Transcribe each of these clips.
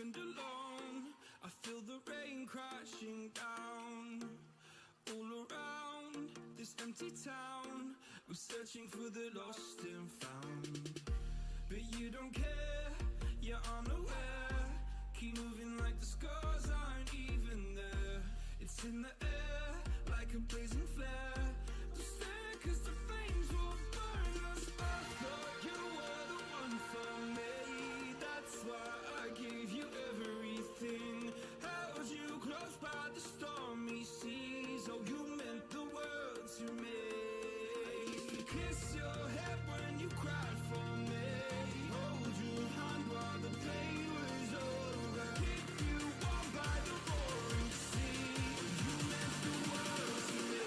and alone. I feel the rain crashing down all around this empty town. I'm searching for the lost and found, but you don't care, you're unaware. Keep moving like the scars aren't even there. It's in the air like a blazing flare. Don't stare 'cause the flames will burn us. I thought you were the one for me. That's why I gave you everything. Held you close by the stormy seas. Oh, you meant the world to me. I used to kiss your head when you cried for me. Hold your hand while the pain was over. Keep you warm by the roaring sea. You meant the world to me.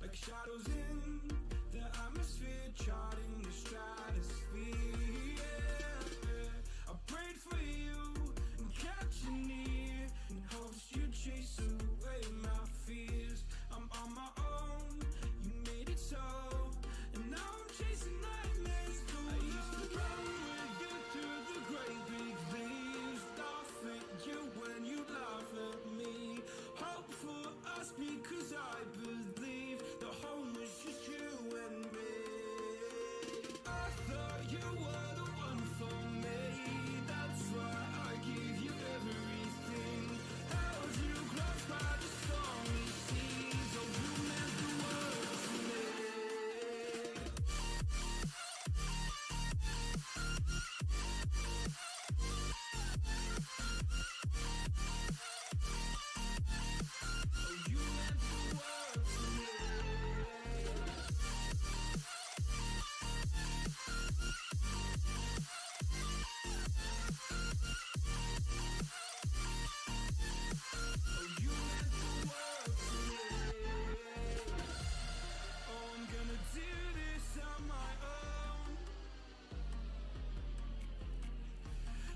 Like shadows in the atmosphere, charting the stratosphere. Yeah. I prayed for you and kept you near in hopes you'd chase away my fears. I'm on my own, you made it so, and now I'm chasing nightmares too. I used to run with you through the great big leaves, laugh at you when you laugh at me. Hope for us because I believe the home was just you and me. I thought you were the one for me. That's why I gave you everything. Held you close by the stormy seas. Oh, you meant the world to me.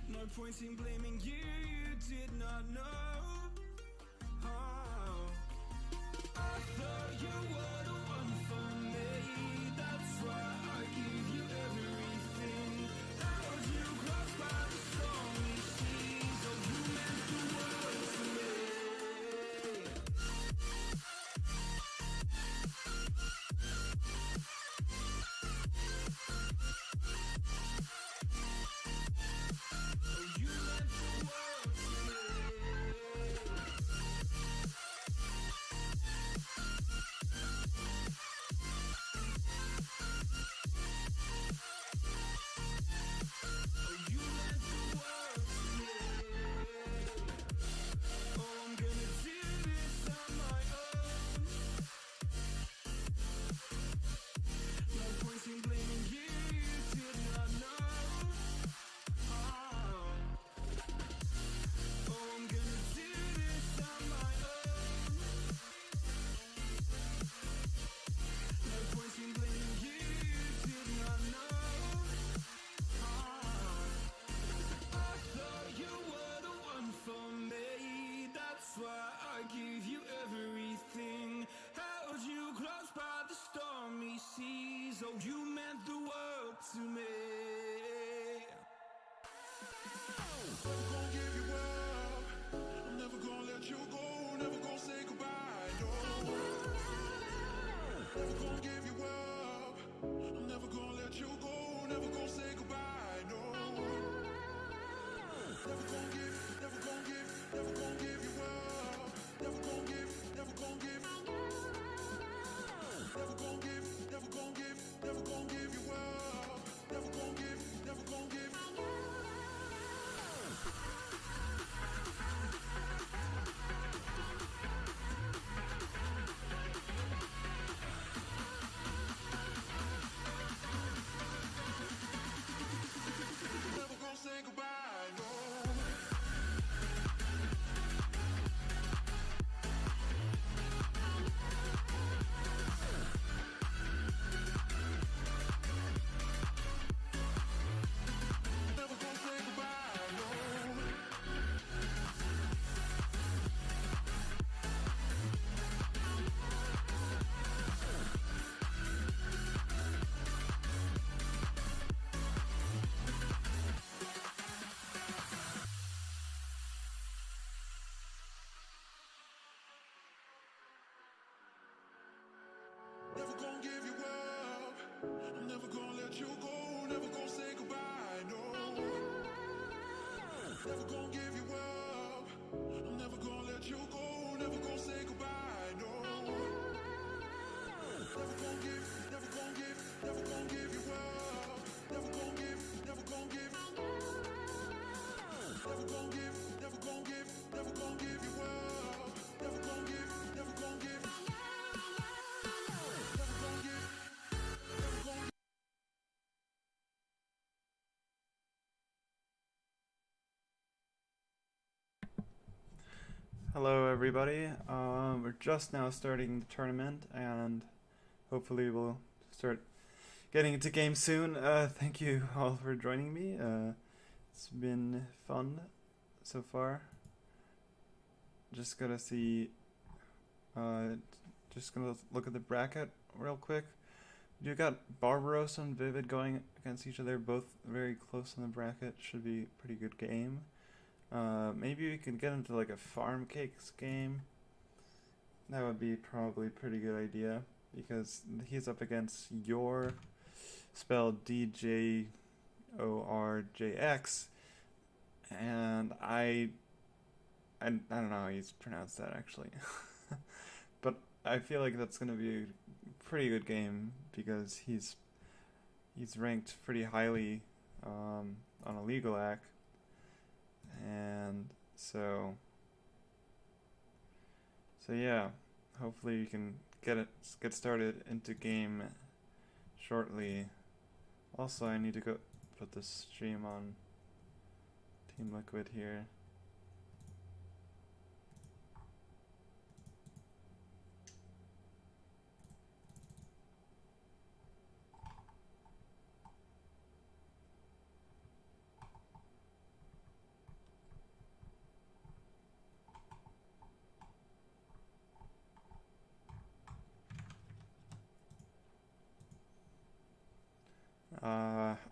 No point in blaming you, you did not know. Oh. I thought you were the one for me. That's why I gave you everything. Held you close by the stormy seas. Oh, you meant the world to me. That's why I gave you everything. Held you close by the stormy seas. Oh, you meant the world to me. Never gonna give you up. I'm never gonna let you go. Never gonna say goodbye. No. Never gonna give you up. I'm never gonna let you go. Never gonna say goodbye. No. Never gonna give, never gonna give, never gonna give you up. Never gonna give, never gonna give. Never gonna give, never gonna give, never gonna give you up. Never gonna give, never gonna give. Hello everybody. We're just now starting the tournament and hopefully we'll start getting into games soon. Thank you all for joining me. It's been fun so far. Just gonna look at the bracket real quick. You got Barbaros and Vivid going against each other, both very close in the bracket. Should be a pretty good game. Maybe we can get into like a farm cakes game. That would be probably a pretty good idea because he's up against your spelled DJORJX, and I don't know how he's pronounced that actually. But I feel like that's gonna be a pretty good game because he's ranked pretty highly on a legal act. And so yeah, hopefully you can get started into game shortly. Also, I need to go put this stream on Team Liquid here.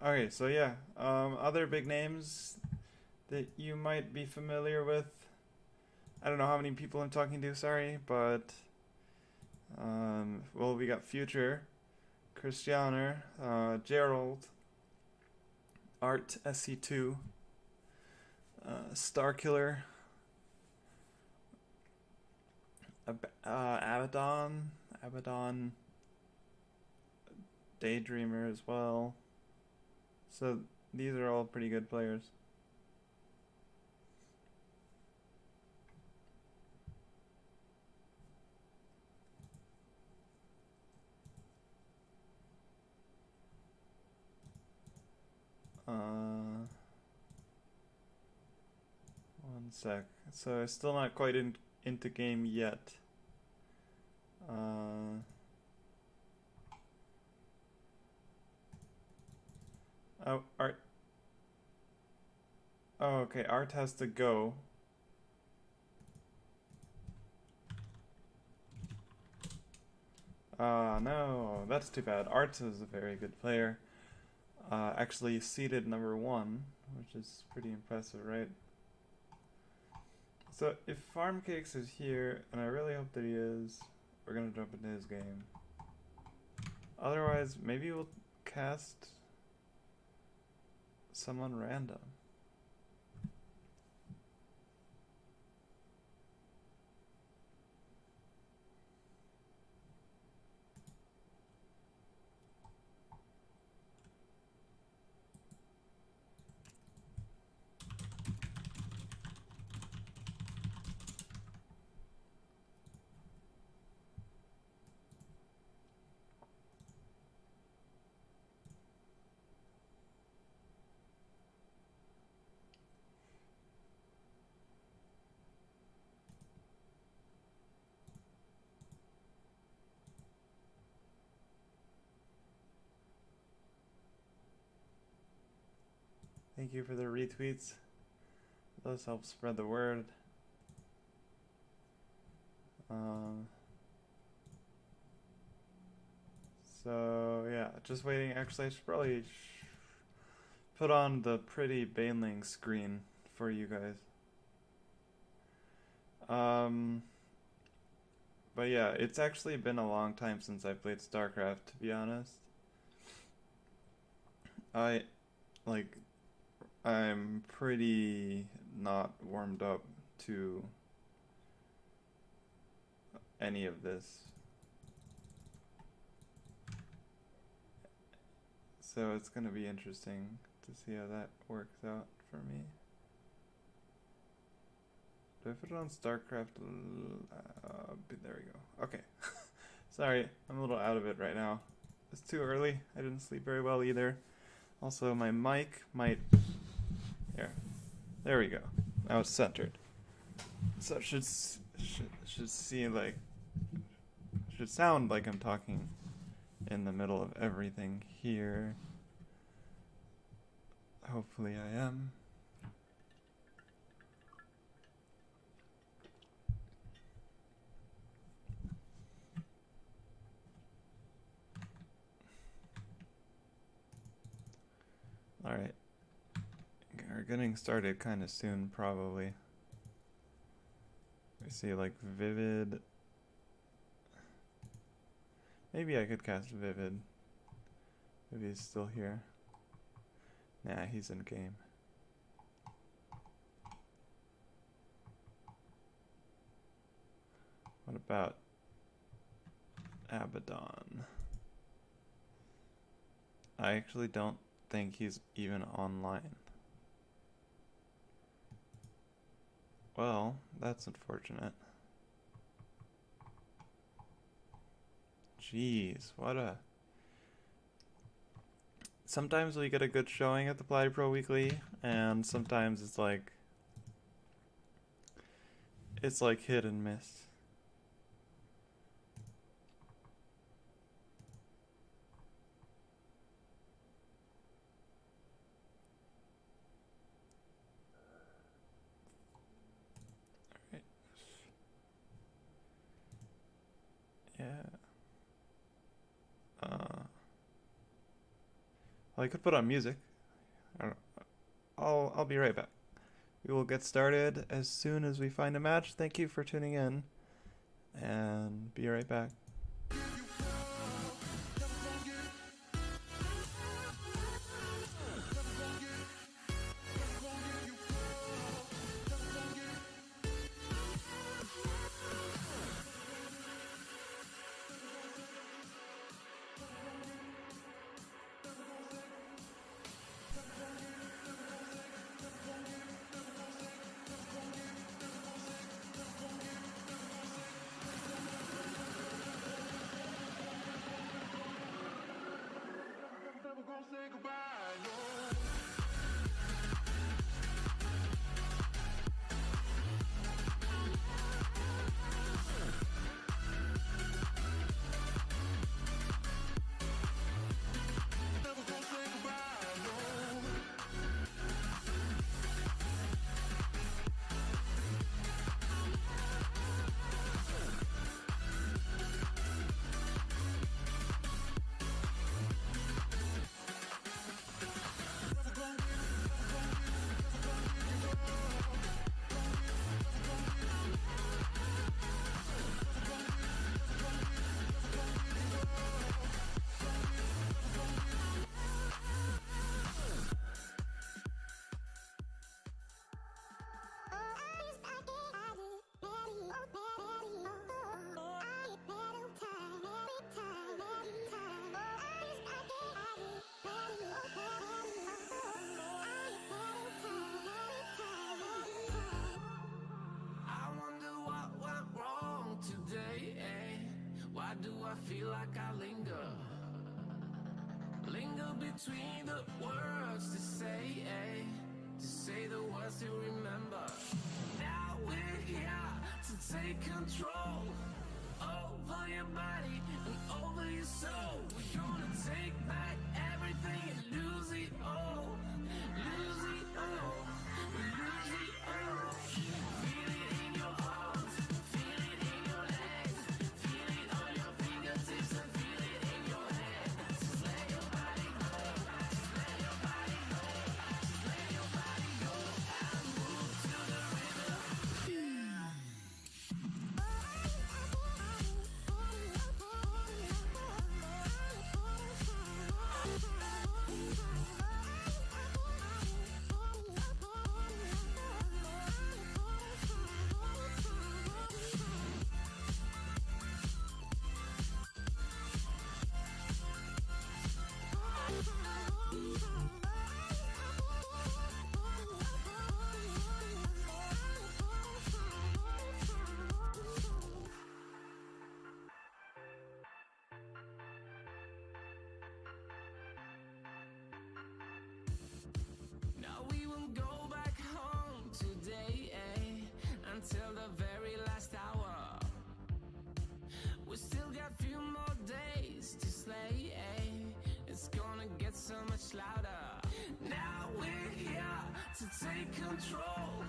Okay, so yeah, other big names that you might be familiar with. I don't know how many people I'm talking to, sorry, but well, we got Future, Christianer, Gerald, Art SC2, Starkiller, Abaddon, Daydreamer as well. So these are all pretty good players. One sec. So it's still not quite into game yet. Oh, Art. Oh, okay. Art has to go. No, that's too bad. Art is a very good player. Actually seeded #1, which is pretty impressive, right? So if Farm Cakes is here, and I really hope that he is, we're gonna jump into his game. Otherwise, maybe we'll cast someone random. Thank you for the retweets. Those help spread the word. So yeah, just waiting. Actually, I should probably put on the pretty Baneling screen for you guys. But yeah, it's actually been a long time since I played StarCraft, to be honest. I'm pretty not warmed up to any of this. So it's gonna be interesting to see how that works out for me. Do I put it on StarCraft? There we go. Okay. Sorry, I'm a little out of it right now. It's too early. I didn't sleep very well either. Also, my mic might... There we go. Now it's centered. So it should sound like I'm talking in the middle of everything here. Hopefully I am. Alright. We're getting started kind of soon, probably. We see like Vivid. Maybe I could cast Vivid. Maybe he's still here. Nah, he's in game. What about Abaddon? I actually don't think he's even online. Well, that's unfortunate. Jeez, what a... Sometimes we get a good showing at the Platy-pro Weekly, and sometimes it's like hit and miss. Alright. Yeah. Well, I could put on music. I'll be right back. We will get started as soon as we find a match. Thank you for tuning in, and be right back. Say goodbye, no. Never gonna say goodbye, no. Feel like I linger between the words to say the words to remember. Now we're here to take control over your body and over your soul. We're gonna take back everything and lose it all, lose it all, lose it all. Feel it in your arms, feel it in your legs, feel it on your fingertips and feel it in your head. Just let your body go, just let your body go, just let your body go and move to the rhythm. much louder. Now we're here to take control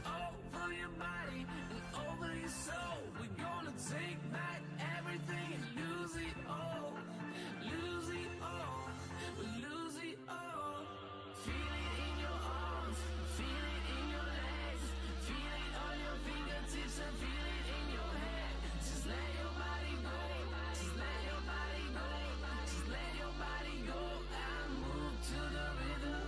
over your body and over your soul. We're gonna take back everything and lose it all. Lose it all. We'll lose it all. Feel it in your arms, feel it in your legs, feel it on your fingertips and feel it in your head. Just let your body go, just let your body go, just let your body go and move to the rhythm.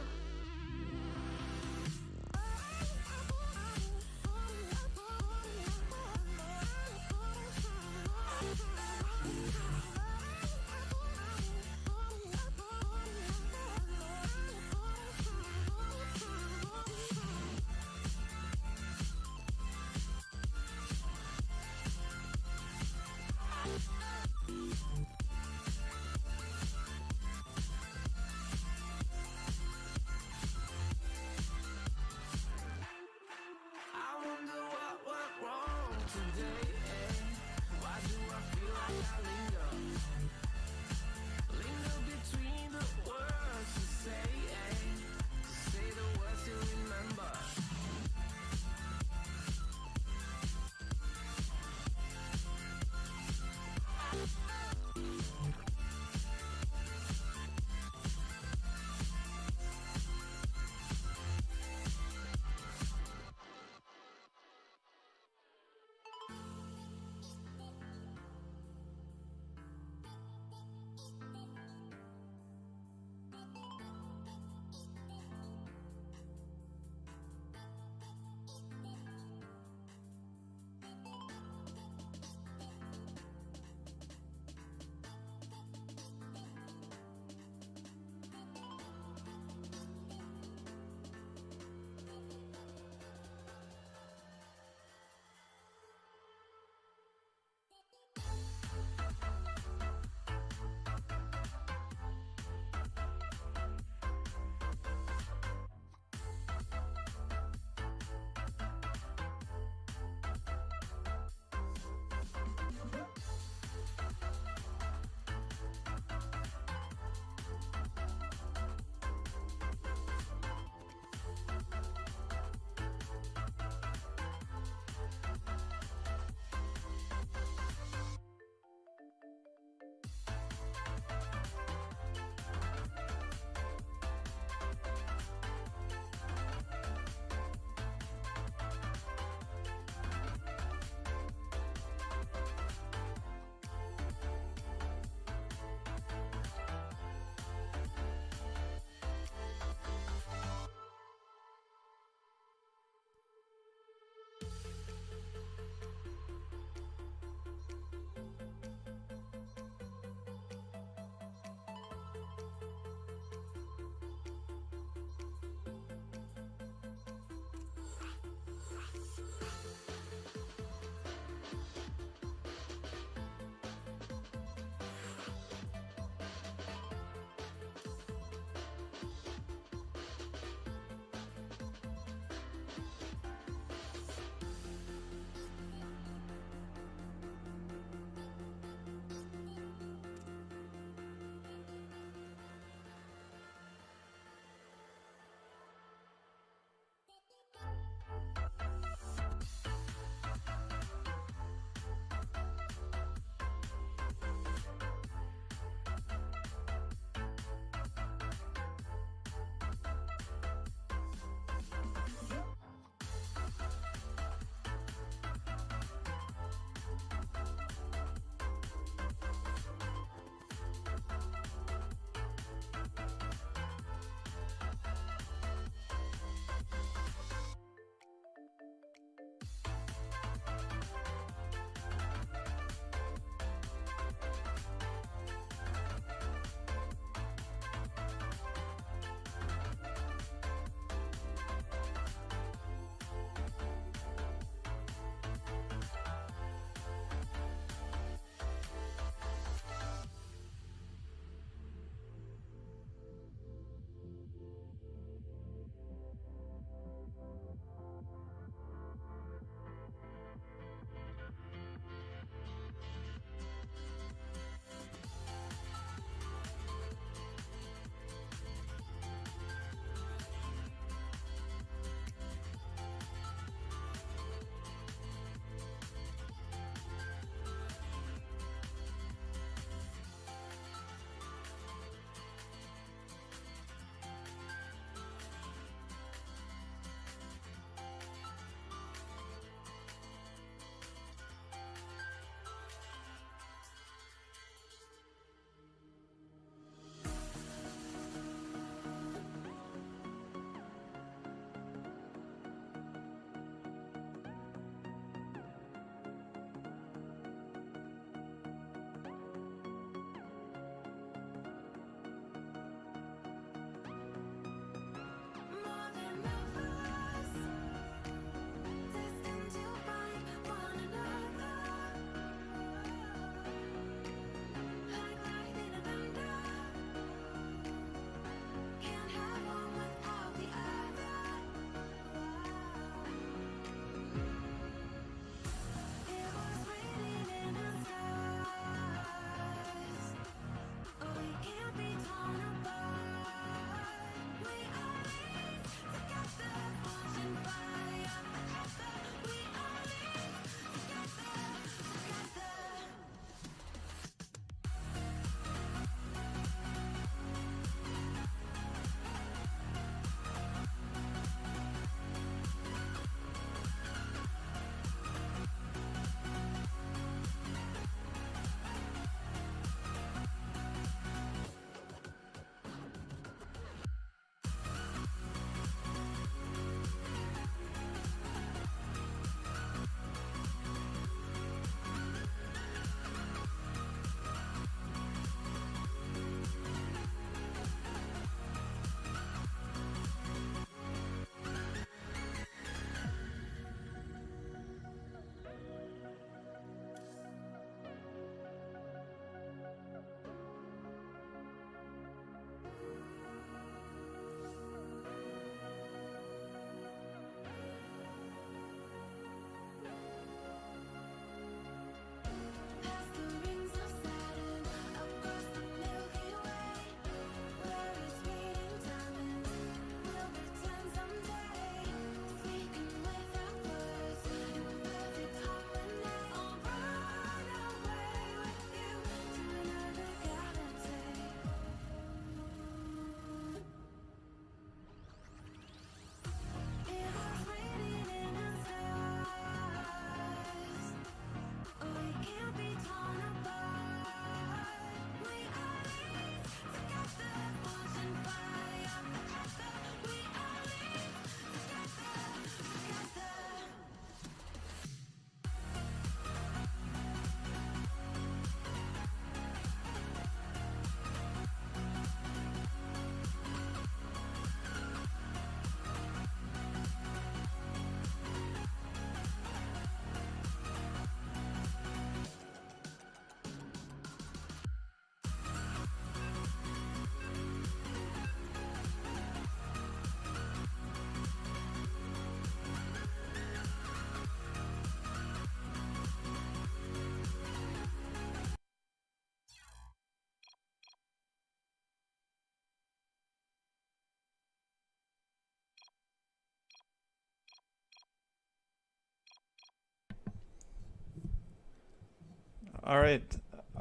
Alright,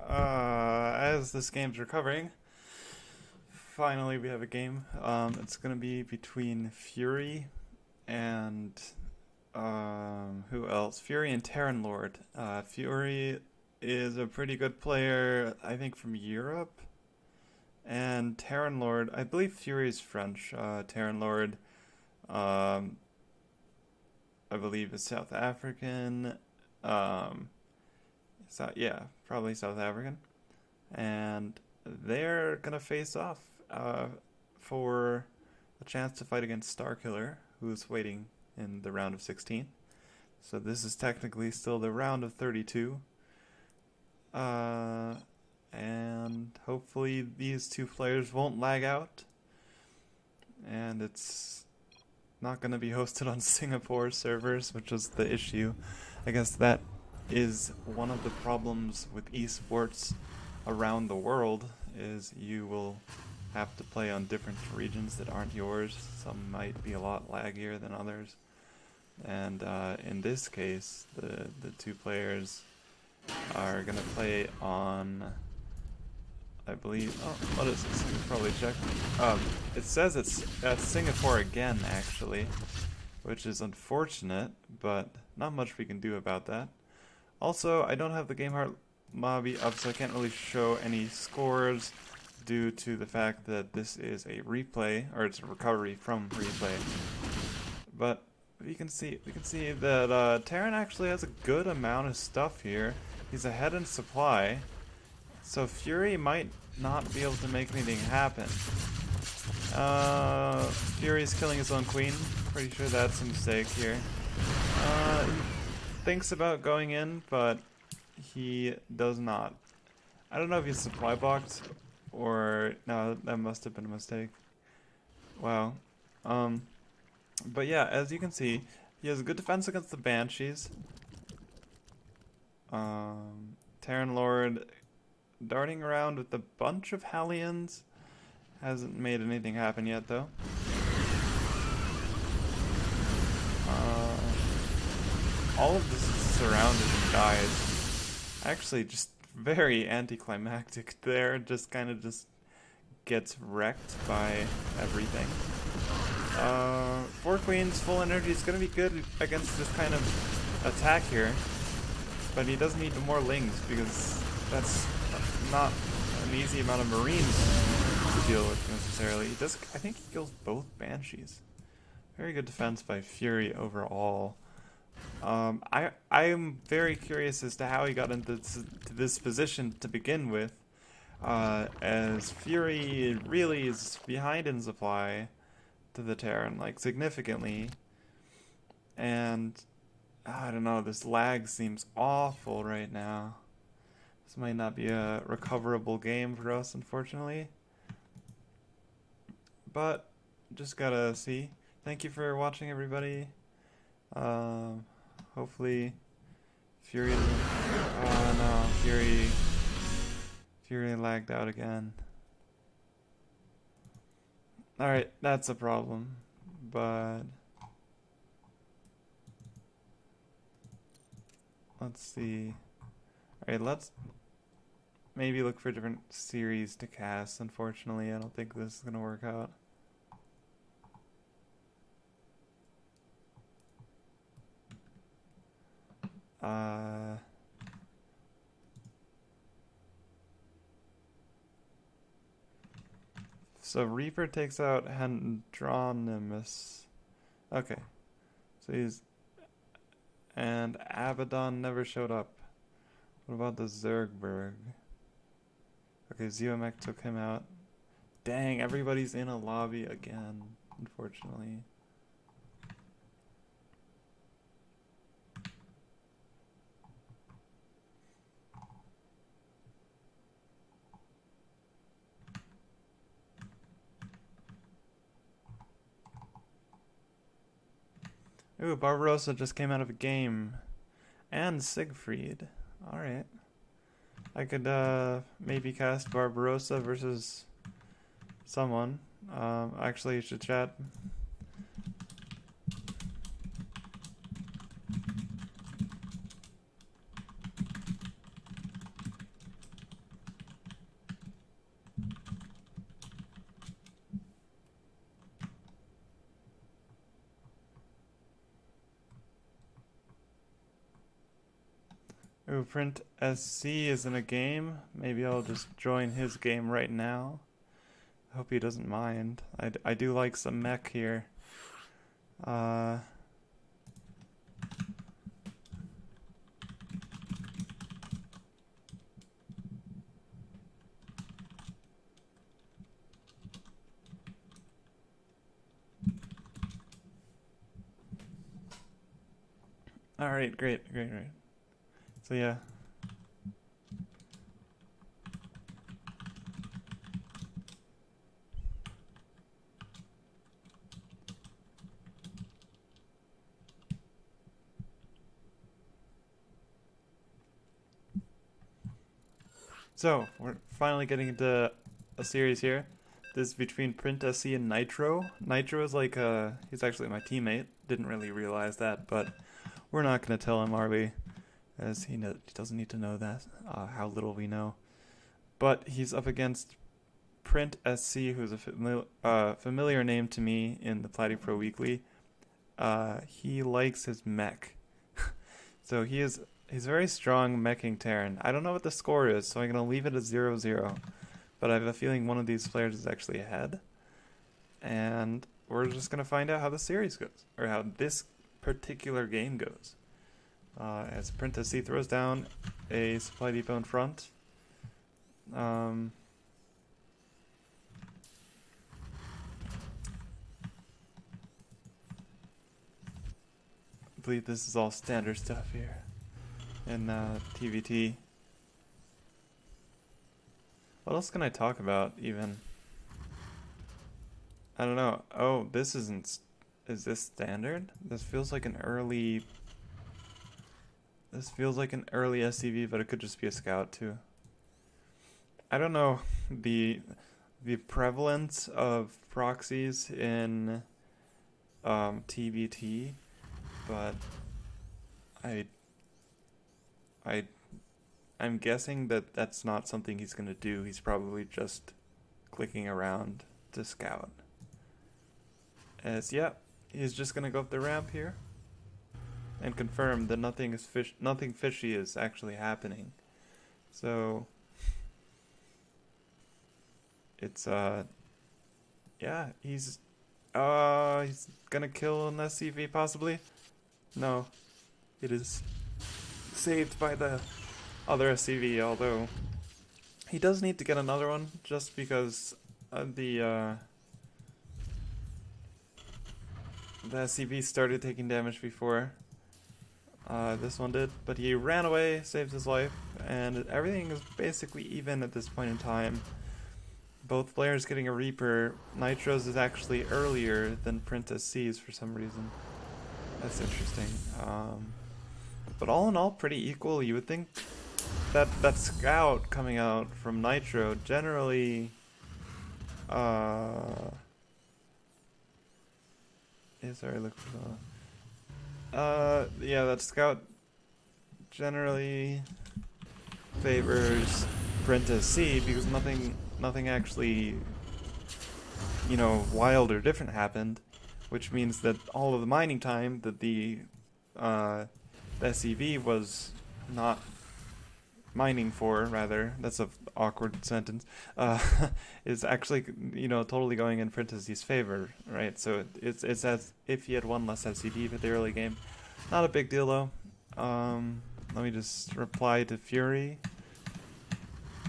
as this game's recovering, finally we have a game. It's gonna be between Fury and, who else? Fury and Terran Lord. Fury is a pretty good player, I think from Europe. And Terran Lord, I believe Fury is French. Terran Lord, I believe is South African. Yeah, probably South African. And they're gonna face off for a chance to fight against Starkiller, who's waiting in the round of 16. So this is technically still the round of 32. And hopefully these two players won't lag out. And it's not going to be hosted on Singapore servers, which is the issue. I guess that is one of the problems with esports around the world, is you will have to play on different regions that aren't yours. Some might be a lot laggier than others. And in this case, the two players are going to play on, I believe, what is this? I can probably check. It says it's at Singapore again, actually, which is unfortunate, but not much we can do about that. Also, I don't have the GameHeart lobby up, so I can't really show any scores due to the fact that this is a replay, or it's a recovery from replay. But we can see that Terran actually has a good amount of stuff here. He's ahead in supply, so Fury might not be able to make anything happen. Fury's killing his own queen. Pretty sure that's a mistake here. Thinks about going in, but he does not. I don't know if he's supply blocked or no, that must have been a mistake. Wow. But yeah, as you can see, he has a good defense against the Banshees. Terran Lord darting around with a bunch of Hellions. Hasn't made anything happen yet, though. All of this is surrounded and dies. Actually, just very anticlimactic there. Just kind of just gets wrecked by everything. 4 queens, full energy is going to be good against this kind of attack here. But he does need more lings, because that's not an easy amount of marines to deal with necessarily. I think he kills both Banshees. Very good defense by Fury overall. I am very curious as to how he got into this position to begin with, as Fury really is behind in supply to the Terran, like significantly, and I don't know, this lag seems awful right now. This might not be a recoverable game for us, unfortunately, but just gotta see. Thank you for watching, everybody. Hopefully Fury doesn't... Oh no, Fury lagged out again. Alright, that's a problem, but let's see. Alright, let's maybe look for a different series to cast. Unfortunately, I don't think this is gonna work out. So Reaper takes out Hendronimus. Okay. So he's... And Abaddon never showed up. What about the Zergberg? Okay, Zeomek took him out. Dang, everybody's in a lobby again, unfortunately. Ooh, Barbarossa just came out of a game. And Siegfried. Alright. I could maybe cast Barbarossa versus someone. Actually, you should chat. Ooh, Print SC is in a game. Maybe I'll just join his game right now. I hope he doesn't mind. I do like some mech here. Alright, great. So yeah. So, we're finally getting into a series here. This is between Print SC and Nitro. Nitro is like, he's actually my teammate. Didn't really realize that, but we're not going to tell him, are we? As he doesn't need to know that, how little we know. But he's up against Print SC, who's a familiar name to me in the Platy-pro Weekly. He likes his mech. So he's very strong meching Terran. I don't know what the score is, so I'm going to leave it at 0-0. But I have a feeling one of these players is actually ahead. And we're just going to find out how the series goes, or how this particular game goes. As Print SC throws down a supply depot in front. I believe this is all standard stuff here in TVT. What else can I talk about, even? I don't know. Oh, this isn't... Is this standard? This feels like an early... This feels like an early SCV, but it could just be a scout, too. I don't know the prevalence of proxies in TVT, but I'm guessing that that's not something he's going to do. He's probably just clicking around to scout. As, yeah, he's just going to go up the ramp here and confirm that nothing fishy is actually happening. So, it's, yeah, he's going to kill an SCV possibly. No, it is saved by the other SCV, although he does need to get another one just because the SCV started taking damage before this one did, but he ran away, saved his life, and everything is basically even at this point in time. Both players getting a Reaper. Nitro's is actually earlier than Print SC's for some reason. That's interesting. But all in all, pretty equal. You would think that scout coming out from Nitro generally yeah, sorry, look for the yeah, that scout generally favors Print SC because nothing actually, you know, wild or different happened, which means that all of the mining time that the SCV was not mining for, rather, that's an awkward sentence, is actually, you know, totally going in Print SC's favor, right? So it's as if he had one less SCV for the early game. Not a big deal though. Let me just reply to Fury.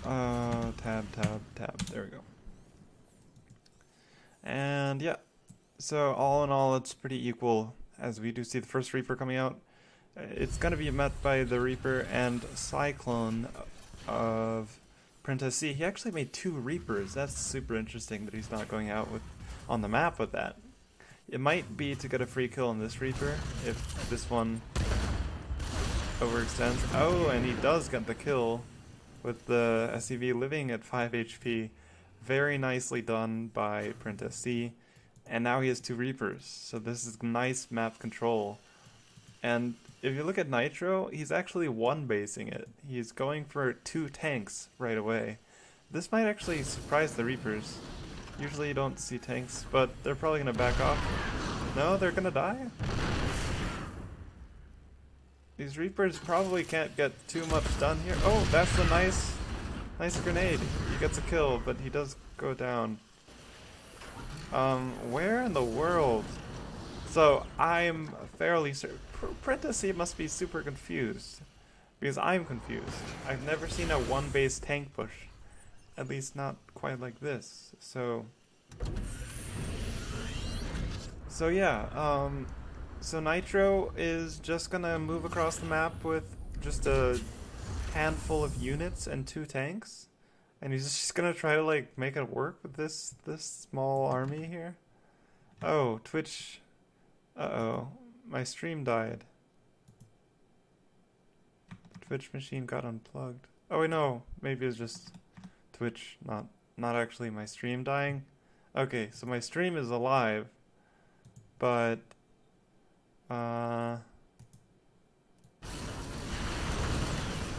Tab. There we go. And yeah, so all in all, it's pretty equal as we do see the first Reaper coming out. It's going to be met by the Reaper and Cyclone of Print SC. He actually made 2 Reapers. That's super interesting that he's not going out on the map with that. It might be to get a free kill on this Reaper if this one overextends. Oh, and he does get the kill with the SCV living at 5 HP. Very nicely done by Print SC. And now he has 2 Reapers. So this is nice map control. And if you look at Nitro, he's actually one-basing it. He's going for 2 tanks right away. This might actually surprise the Reapers. Usually you don't see tanks, but they're probably going to back off. No, they're going to die? These Reapers probably can't get too much done here. Oh, that's a nice grenade. He gets a kill, but he does go down. Where in the world? So, I'm fairly certain. Prentice must be super confused. Because I'm confused. I've never seen a one-base tank push. At least not quite like this. So yeah, so Nitro is just gonna move across the map with just a handful of units and 2 tanks. And he's just gonna try to like make it work with this small army here. Oh, Twitch. Uh-oh. My stream died. The Twitch machine got unplugged. Oh wait, no. Maybe it's just Twitch, not actually my stream dying. Okay, so my stream is alive. But oh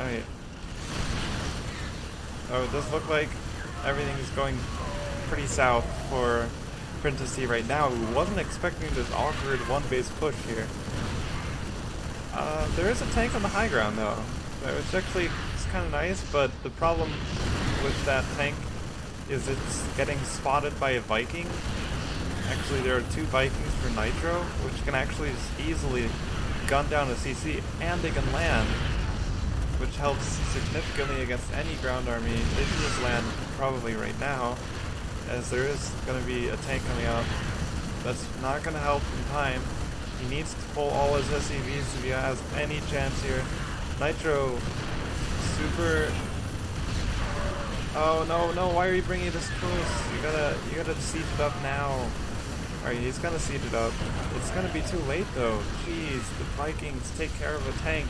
yeah. Oh, it does look like everything is going pretty south for Prentice right now, who wasn't expecting this awkward one-base push here. There is a tank on the high ground though, which actually is kind of nice, but the problem with that tank is it's getting spotted by a Viking. Actually, there are 2 Vikings for Nitro, which can actually just easily gun down a CC, and they can land, which helps significantly against any ground army. They should just land probably right now, as there is going to be a tank coming out. That's not going to help in time. He needs to pull all his SCVs if he has any chance here. Nitro, super... Oh no, why are you bringing this close? You gotta siege it up now. Alright, he's gonna siege it up. It's gonna be too late though. Jeez, the Vikings take care of a tank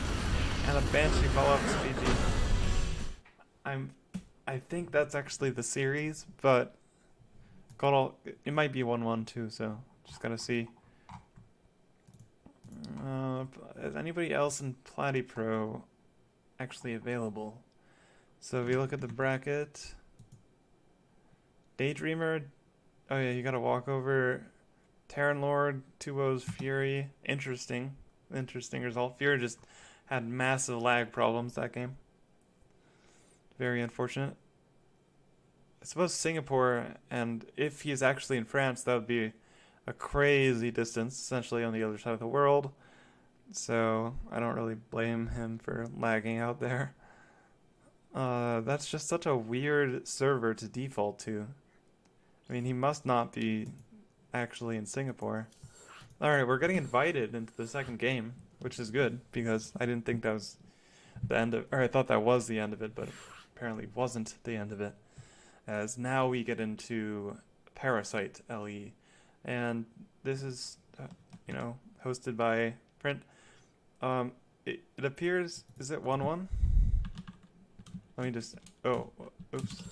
and a Banshee follow-up to GG. I think that's actually the series, but it might be 1-1 too, so just gotta see. Is anybody else in Platy-pro actually available? So if you look at the bracket, Daydreamer, oh yeah, you gotta walk over. Terran Lord, 2-0's Fury, interesting result. Fury just had massive lag problems that game. Very unfortunate. I suppose Singapore, and if he's actually in France, that would be a crazy distance, essentially on the other side of the world. So I don't really blame him for lagging out there. That's just such a weird server to default to. I mean, he must not be actually in Singapore. Alright, we're getting invited into the second game, which is good, because I didn't think that was the end of, or I thought that was the end of it, but apparently wasn't the end of it. As now we get into Parasite LE, and this is, hosted by Print. It appears, is it 1-1? Let me just, oops.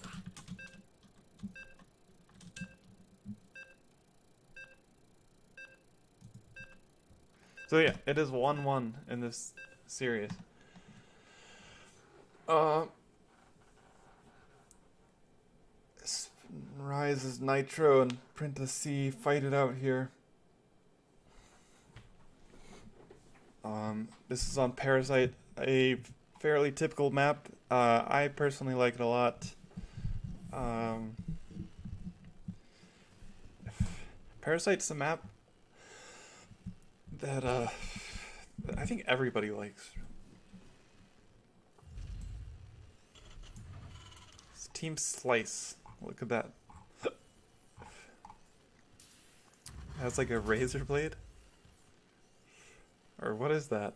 So yeah, it is 1-1 in this series. Rises Nitro and Prentice fight it out here. This is on Parasite, a fairly typical map. I personally like it a lot. Parasite's a map that I think everybody likes. It's Team Slice. Look at that. It has like a razor blade. Or what is that?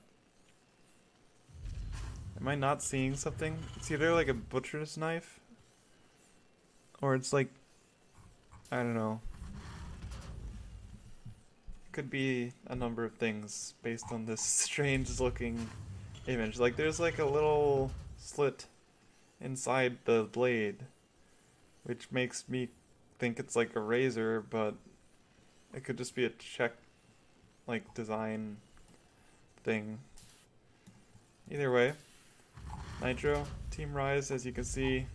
Am I not seeing something? It's either like a butcher's knife, or it's like, I don't know. Could be a number of things based on this strange looking image. Like there's like a little slit inside the blade, which makes me think it's like a razor, but it could just be a check like design thing. Either way, Nitro, Team Rise, as you can see,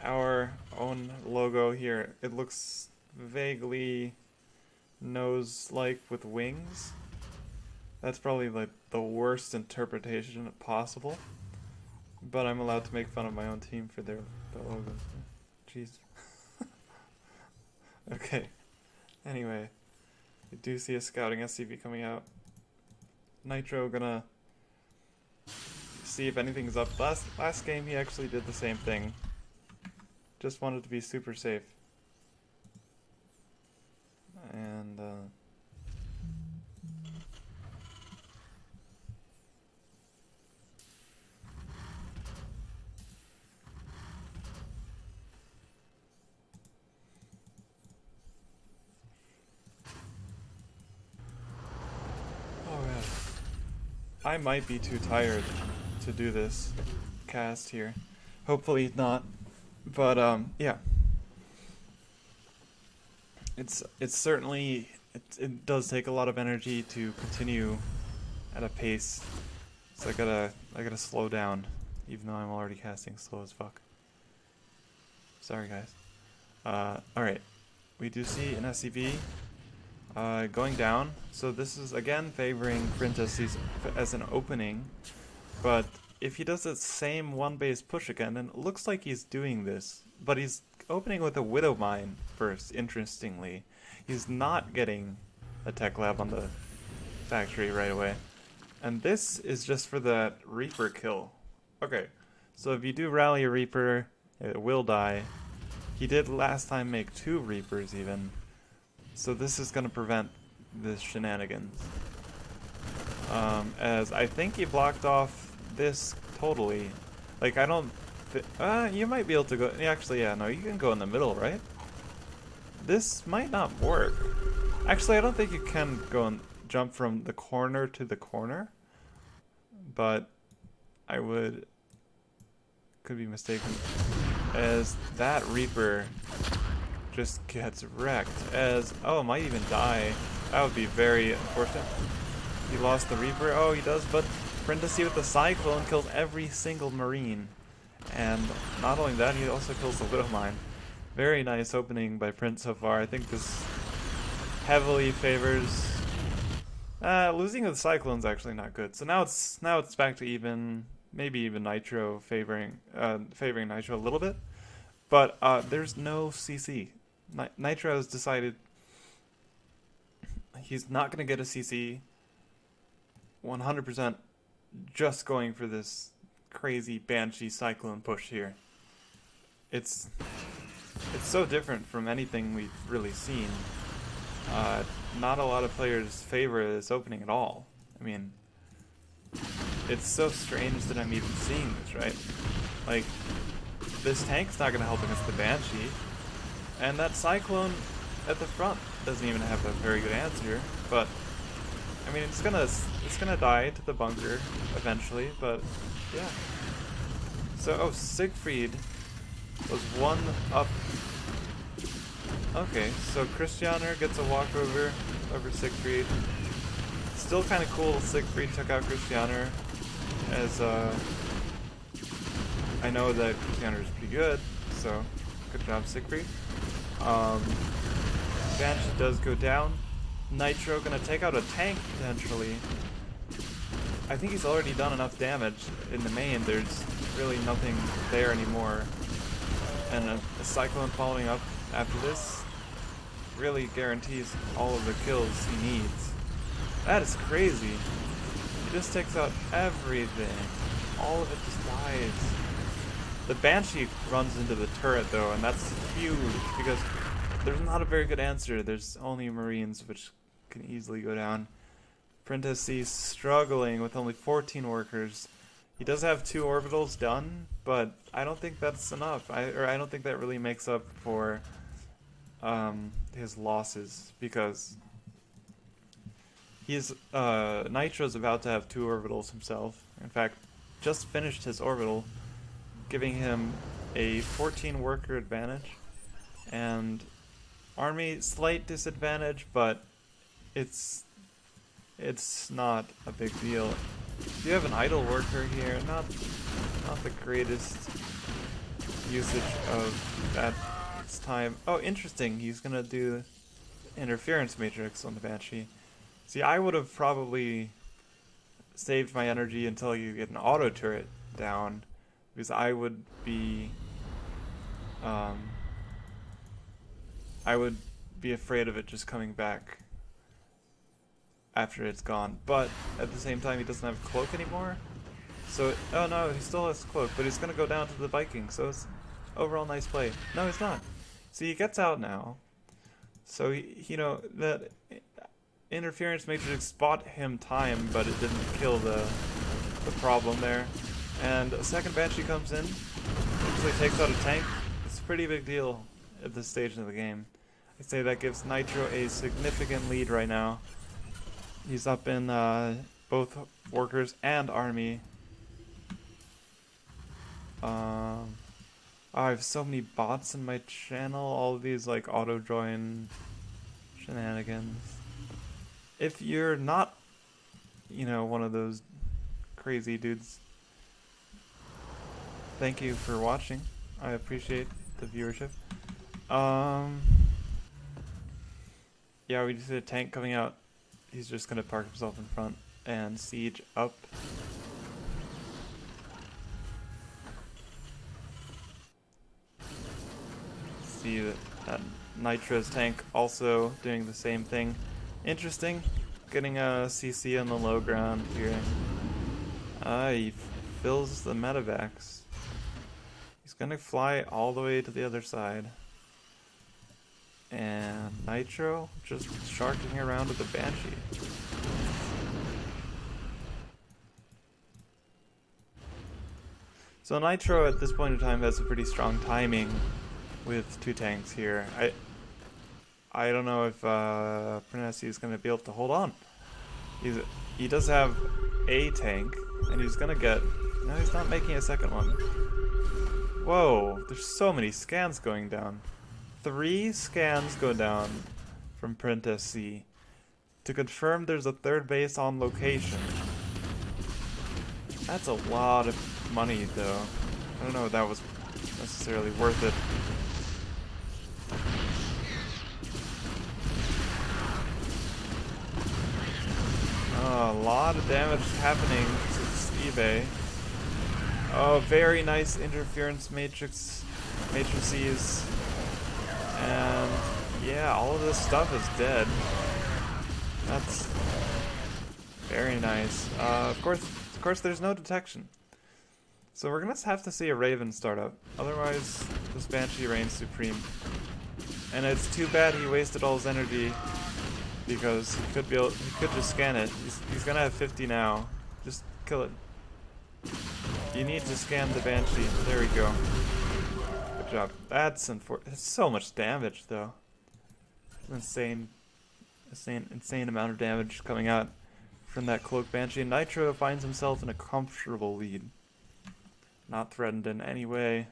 our own logo here. It looks vaguely nose-like with wings. That's probably like the worst interpretation possible. But I'm allowed to make fun of my own team for their logos. Jeez. Okay. Anyway, we do see a scouting SCV coming out. Nitro gonna see if anything's up. Last game he actually did the same thing. Just wanted to be super safe. And oh man, I might be too tired to do this cast here. Hopefully not. But yeah, it's certainly it does take a lot of energy to continue at a pace. So I gotta slow down, even though I'm already casting slow as fuck. Sorry guys. All right, we do see an SCV going down. So this is again favoring Princess as an opening, but if he does the same one base push again, and it looks like he's doing this, but he's opening with a Widow Mine first, interestingly. He's not getting a Tech Lab on the factory right away. And this is just for that Reaper kill. Okay, so if you do rally a Reaper, it will die. He did last time make 2 Reapers even. So this is going to prevent this shenanigans. As I think he blocked off this totally. Like, I don't you might be able to go, actually, yeah, no, you can go in the middle, right? This might not work. Actually, I don't think you can go and jump from the corner to the corner, but I could be mistaken, as that Reaper just gets wrecked, as, oh, might even die. That would be very unfortunate. He lost the Reaper. Oh, he does, but Princess with the Cyclone kills every single Marine. And not only that, he also kills the Widow Mine. Very nice opening by Prince so far. I think this heavily favors... losing with Cyclone's actually not good. So now it's back to even, maybe even Nitro favoring Nitro a little bit. But there's no CC. Nitro has decided he's not going to get a CC 100%, just going for this crazy Banshee Cyclone push here. It's so different from anything we've really seen. Not a lot of players favor this opening at all. I mean, it's so strange that I'm even seeing this, right? Like, this tank's not going to help against the Banshee, and that Cyclone at the front doesn't even have a very good answer. But I mean, it's gonna die to the bunker eventually. But yeah. So Siegfried was 1 up. Okay, so Christianer gets a walkover over Siegfried. Still kind of cool Siegfried took out Christianer, as I know that Christianer is pretty good, so good job Siegfried. Banshee does go down. Nitro gonna take out a tank potentially. I think he's already done enough damage in the main. There's really nothing there anymore. And a Cyclone following up after this really guarantees all of the kills he needs. That is crazy. He just takes out everything. All of it just dies. The Banshee runs into the turret though, and that's huge because there's not a very good answer. There's only Marines, which can easily go down. Princess C's struggling with only 14 workers. He does have 2 orbitals done, but I don't think that's enough. I don't think that really makes up for his losses, because he's Nitro's about to have 2 orbitals himself. In fact, just finished his orbital, giving him a 14 worker advantage, and army slight disadvantage, but it's not a big deal. You have an idle worker here, not the greatest usage of that time. Oh, interesting. He's gonna do interference matrix on the Banshee. See, I would have probably saved my energy until you get an auto turret down, because I would be afraid of it just coming back after it's gone. But at the same time, he doesn't have cloak anymore. So, oh no, he still has cloak, but he's gonna go down to the Viking, so it's overall nice play. No, he's not. See, he gets out now. So, you know, that interference matrix bought him time, but it didn't kill the problem there. And a second Banshee comes in, actually takes out a tank. It's a pretty big deal at this stage of the game. I'd say that gives Nitro a significant lead right now. He's up in both workers and army. I have so many bots in my channel, all of these like auto join shenanigans. If you're not, you know, one of those crazy dudes, thank you for watching. I appreciate the viewership. Yeah, we just see a tank coming out. He's just gonna park himself in front and siege up. See that Nitro's tank also doing the same thing. Interesting, getting a CC on the low ground here. He fills the medevacs. He's gonna fly all the way to the other side. And Nitro just sharking around with the Banshee. So Nitro at this point in time has a pretty strong timing with two tanks here. I don't know if Prenesi is going to be able to hold on. He does have a tank, and he's going to get... No, he's not making a second one. Whoa, there's so many scans going down. 3 scans go down from Prenesi to confirm there's a third base on location. That's a lot of money, though. I don't know if that was necessarily worth it. Oh, a lot of damage happening to Steve. Oh, very nice interference matrices. And yeah, all of this stuff is dead. That's very nice. Of course, there's no detection. So we're gonna have to see a Raven start up. Otherwise, this Banshee reigns supreme. And it's too bad he wasted all his energy, because he could just scan it. He's gonna have 50 now. Just kill it. You need to scan the Banshee. There we go. Good job. That's so much damage, though. Insane amount of damage coming out from that Cloak Banshee. And Nitro finds himself in a comfortable lead. Not threatened in any way.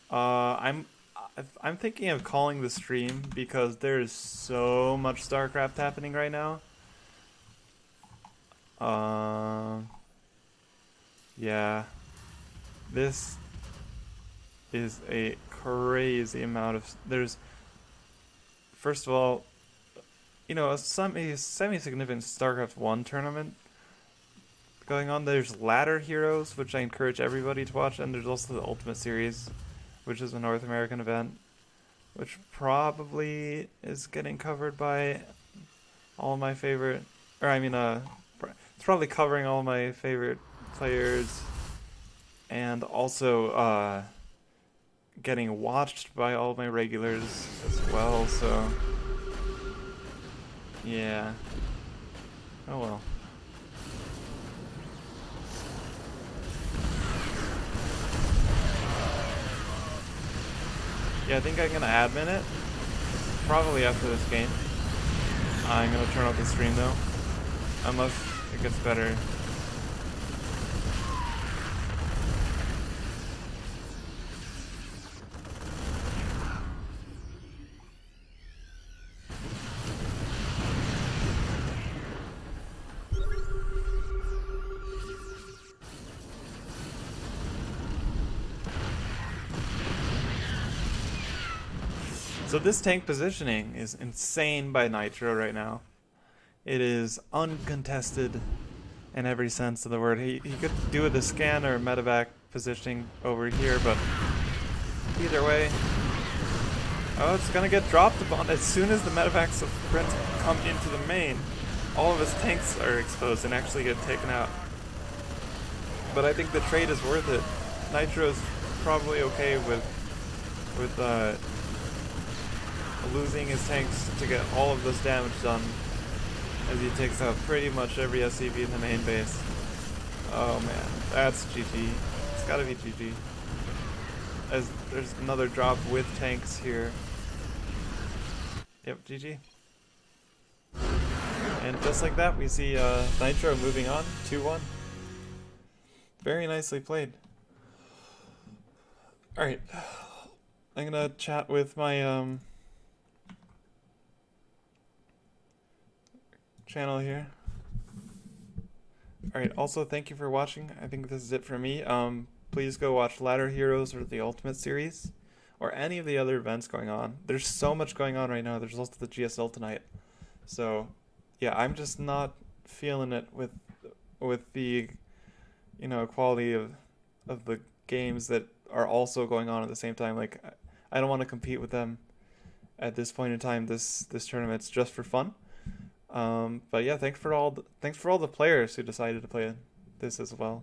I'm thinking of calling the stream because there's so much StarCraft happening right now. Yeah. This is a crazy amount of... First of all, you know, a semi-significant StarCraft 1 tournament going on. There's Ladder Heroes, which I encourage everybody to watch, and there's also the Ultimate Series, which is a North American event, which probably is getting covered by all my favorite... it's probably covering all my favorite players, and also getting watched by all my regulars as well, so... Yeah. Oh well. Yeah, I think I'm gonna admin it. Probably after this game. I'm gonna turn off the stream though. Unless it gets better. So this tank positioning is insane by Nitro right now. It is uncontested in every sense of the word. He could do with a scan or medevac positioning over here, but either way. Oh, it's gonna get dropped upon as soon as the medevac sprint come into the main. All of his tanks are exposed and actually get taken out. But I think the trade is worth it. Nitro's probably okay with losing his tanks to get all of this damage done, as he takes out pretty much every SCV in the main base. Oh man, that's GG. It's gotta be GG. As there's another drop with tanks here. Yep, GG. And just like that, we see Nitro moving on, 2-1. Very nicely played. Alright. I'm gonna chat with my channel here. Alright, also thank you for watching. I think this is it for me. Please go watch Ladder Heroes or the Ultimate Series, or any of the other events going on. There's so much going on right now. There's also the GSL tonight. So, yeah, I'm just not feeling it with the, you know, quality of the games that are also going on at the same time. Like, I don't want to compete with them at this point in time. This tournament's just for fun. But yeah, thanks for all the players who decided to play this as well.